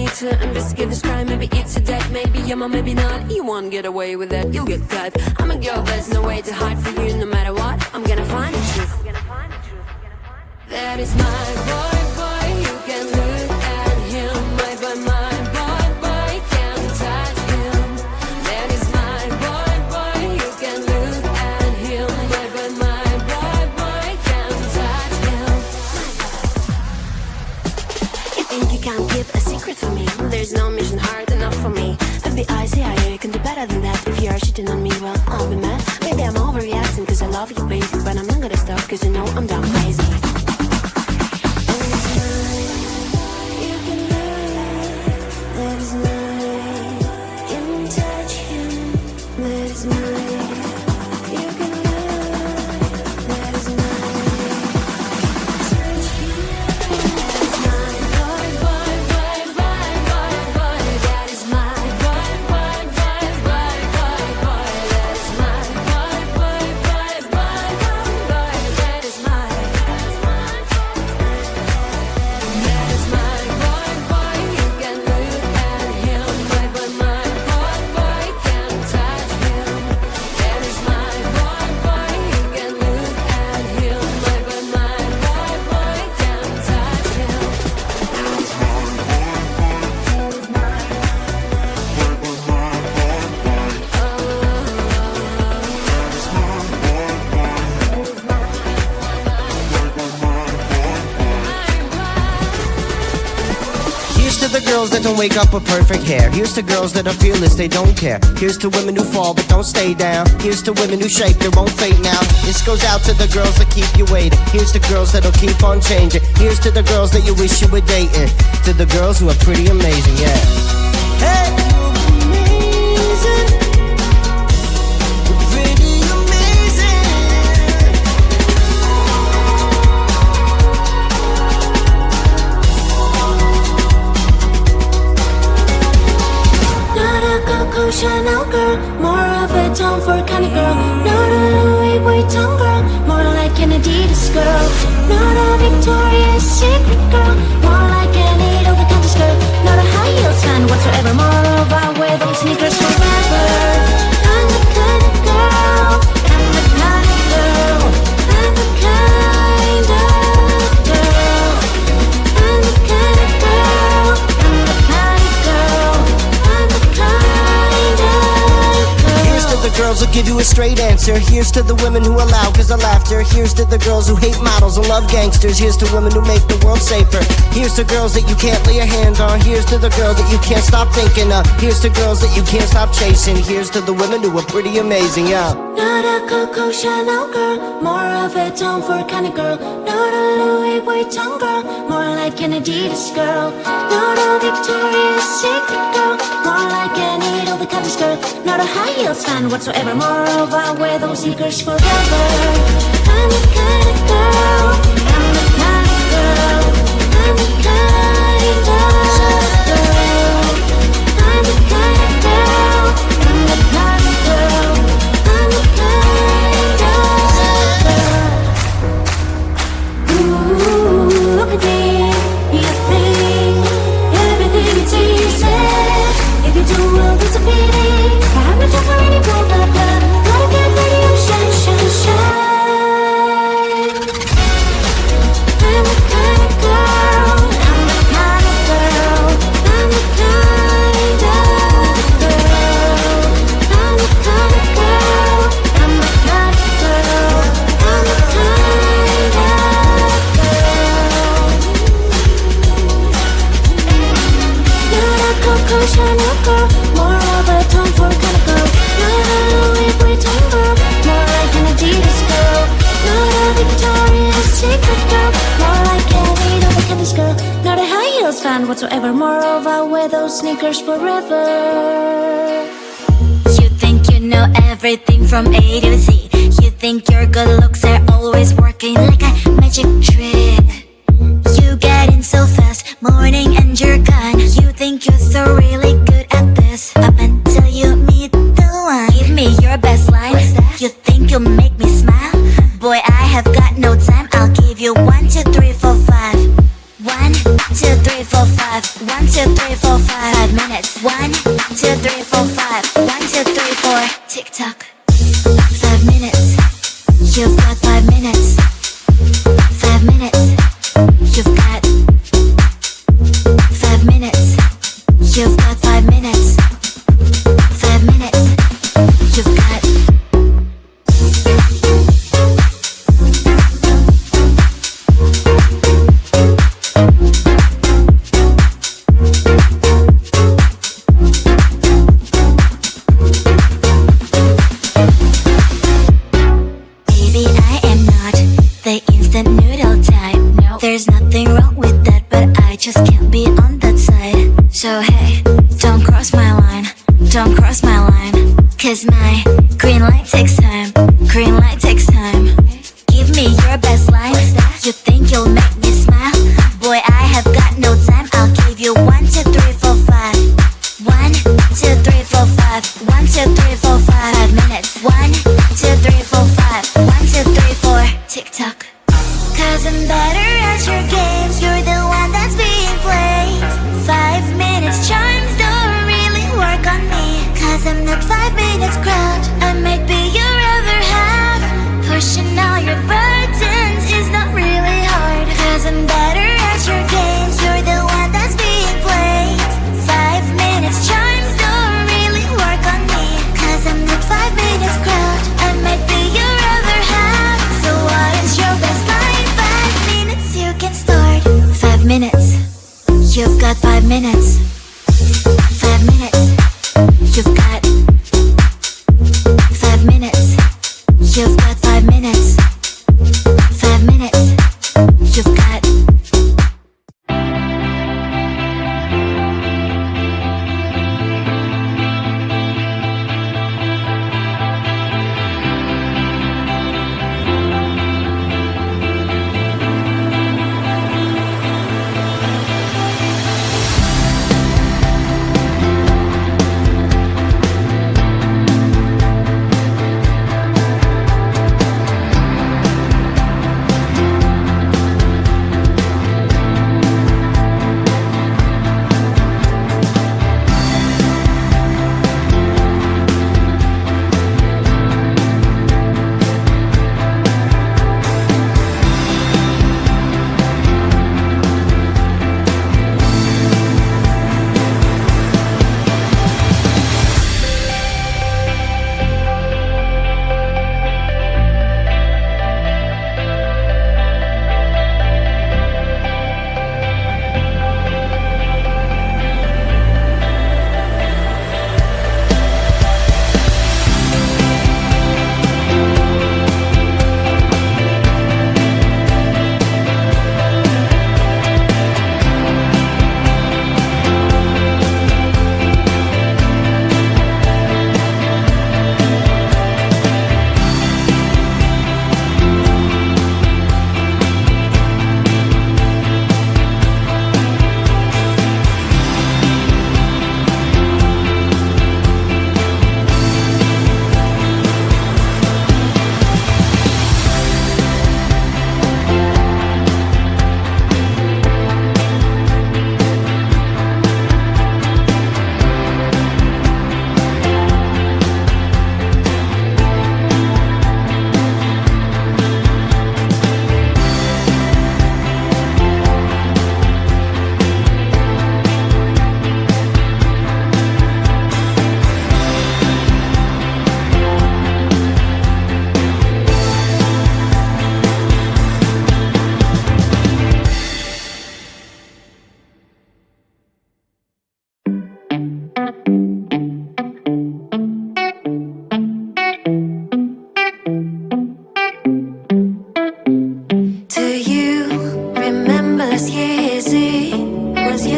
need to investigate this crime. Maybe it's a death, maybe yeah, or maybe not. You won't get away with that, you'll get caught. I'm a girl, there's no way to hide from you. No matter what, I'm gonna find the truth. That is my boy, boy. You can look at him, my boy, my boy, boy. Can't touch him. That is my boy, boy. You can look at him, my boy, my boy, boy. Can't touch him. You think you can't keep a secret from me? There's no mission hard enough for me. FBI, CIA, you can do better than that. If you are cheating on me, well, I'll be mad. Maybe I'm overreacting cause I love you, baby. But I'm not gonna stop cause you know I'm dumb crazy. The girls that don't wake up with perfect hair. Here's to girls that are fearless, they don't care. Here's to women who fall but don't stay down. Here's to women who shake, they won't fade now. This goes out to the girls that keep you waiting. Here's to girls that'll keep on changing. Here's to the girls that you wish you were dating. To the girls who are pretty amazing, yeah. Hey, amazing. Pretty amazing. Not a Coco Chanel girl, more of a Tom Ford kind of girl. Not a Louis Vuitton girl, more like an Adidas girl. Not a Victoria's Secret girl, more like an Edo the Countess girl. Not a high heels fan whatsoever, more of I wear those sneakers forever. I'm the kind of girl, I'm the kind of girl, I'm the kind of girl, I'm the kind of girl, I'm the kind of girl, I'm the kind of girl. Here's to the girls who give you a straight answer. Here's to the women who allow cause of laughter. Here's to the girls who hate models and love gangsters. Here's to women who make the world safer. Here's to girls that you can't lay your hand on. Here's to the girl that you can't stop thinking of. Here's to girls that you can't stop chasing. Here's to the women who are pretty amazing, yeah. Not a Coco Chanel girl, more of a Tom Ford kind of girl. Not a Louis Vuitton girl, more like an Adidas girl. Not a Victoria's Secret girl, more like an Edo the Countess girl. Not a high heels fan whatsoever, more of I wear those sneakers forever. I'm the kind of girl, I'm the kind of girl, I'm the kind of girl, I'm the kind of girl, I'm the kind of girl, I'm the kind of girl. Ooh, look at me, you think everything is easy. If you do, well, it's a pity. I have no time for any blah, blah, blah. Gotta get ready, oh, shine, shine, shine. I'm the kind of girl, I'm the kind of girl, I'm the kind of girl, I'm the kind of girl, I'm the kind of girl, I'm the kind of girl. Not a Coco Chanel girl, more of a Tom Ford kind of girl. Not a Louis Vuitton girl, more like an Adidas girl. Not a Victoria's Secret girl, more like an Edo the Countess girl. Not a high heels fan whatsoever, more of I wear those sneakers forever. You think you know everything from A to Z. You think your good looks are always working like a magic trick. You get in so fast, morning and you're gone. You think you're so really good at this, up until you meet the one. Give me your best line. You think you'll make me smile? Boy, I have got no time. I'll give you 1, 2, 3, 4, 5. 1, 2, 3, 4, 5. 1, 2, 3, 4, 5. 5 minutes. 1, 2, 3, 4, 5. 1, 2, 3, 4. Tick tock. 5 minutes. You've got 5 minutes. 5 minutes. You've got 5 minutes. You've got 5 minutes. 5 minutes. You've got. Baby, I am not the instant noodle type. No, there's nothing wrong with that, but I just can't be on that side. So hey, don't cross my line, don't cross my line. Cause my green light takes time, green light takes time. Give me your best line. You think you'll make me smile? Boy, I have got no time. I'll give you 1, 2, 3, 4, 5. 1, 2, 3, 4, 5. 1, 2, 3, 4, 5. 5 minutes. 1, 2, 3, 4, 5. 1, 2, 3, 4. Tick tock. Cause I'm better at your games. You're the one that's being played. 5 minutes charms don't really work on me. Cause I'm not 5 minutes crowd. I might be your other half. Pushing all your burdens is not really hard. Cause I'm better at your games. You're the one that's being played. 5 minutes charms don't really work on me. Cause I'm not 5 minutes crowd. I might be your other half. So what is your best line? 5 minutes you can start. 5 minutes. You've got 5 minutes. 5 minutes. You've got 5 minutes. You've got 5 minutes. 5 minutes. You've got.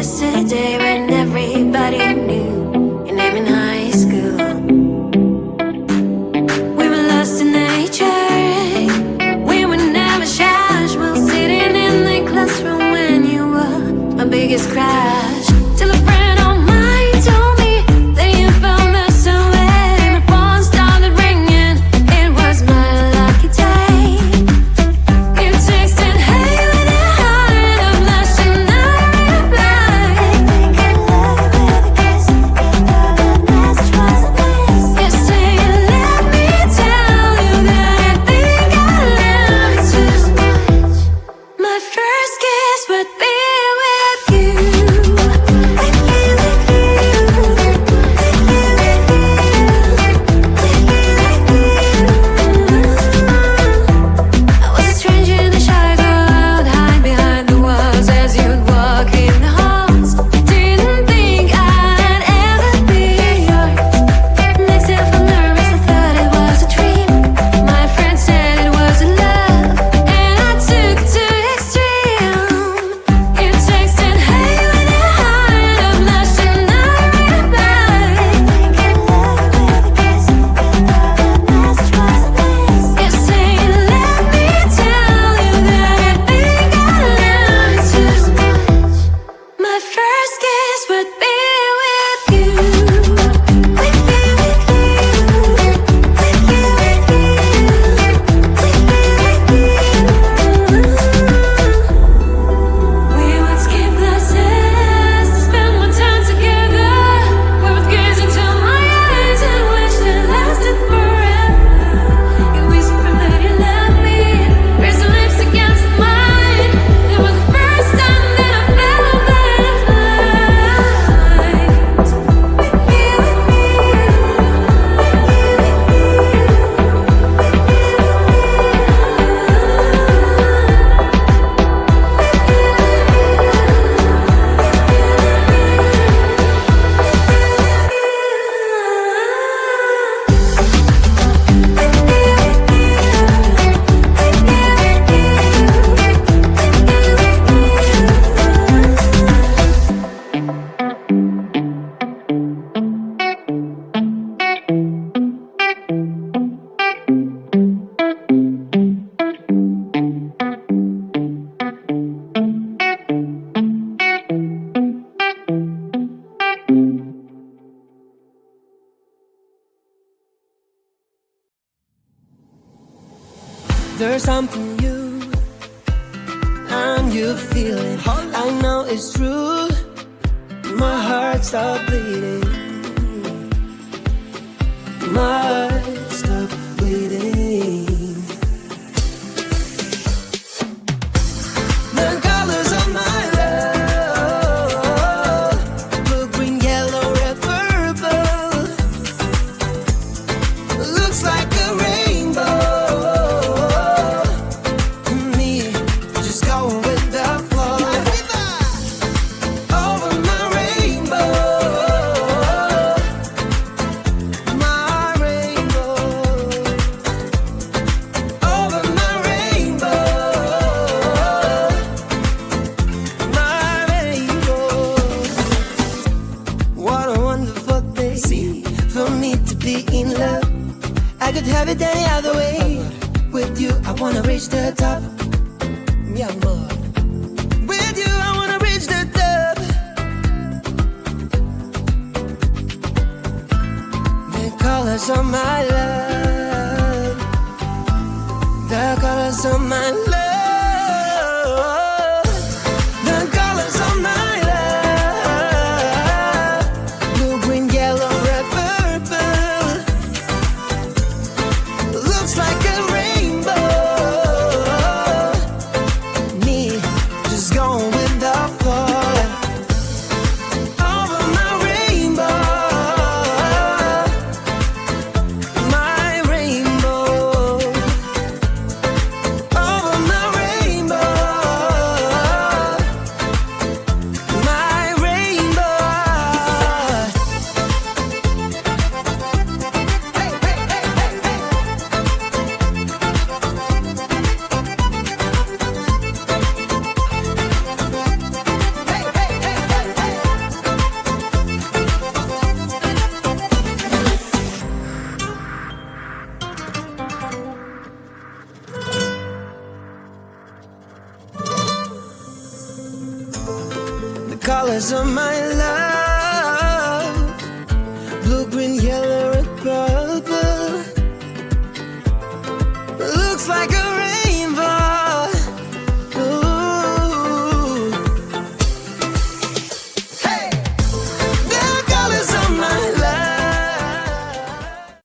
yesterday when everybody knew your name in high school. We were lost in nature, we were never shy. While sitting in the classroom when you were my biggest crush. Till a friend of mine told me that you felt the same way. My phone started ringing, it was my lucky day. You texted, hey, when I heard a blush and I replied, There's something new, and you feel it. I know it's true. My heart stopped bleeding. My heart stopped bleeding. The colors of my love, blue, green, yellow, red, purple. Looks like a rainbow. Me, just going with the flow. Over my rainbow, my rainbow. Over my rainbow, my rainbow. What a wonderful day for me to be in love. I could have it any other way. With you, I wanna reach the top. Yeah, more. With you, I wanna reach the top. The colors of my love. The colors of my love. The colors of my love. Blue, green, yellow, red, purple. Looks like a rainbow. Me, just going with the flow. Over my rainbow, my rainbow. Over my rainbow, my rainbow. Hey, hey, hey, hey, hey. Hey, hey, hey, hey, hey. The colors of my love.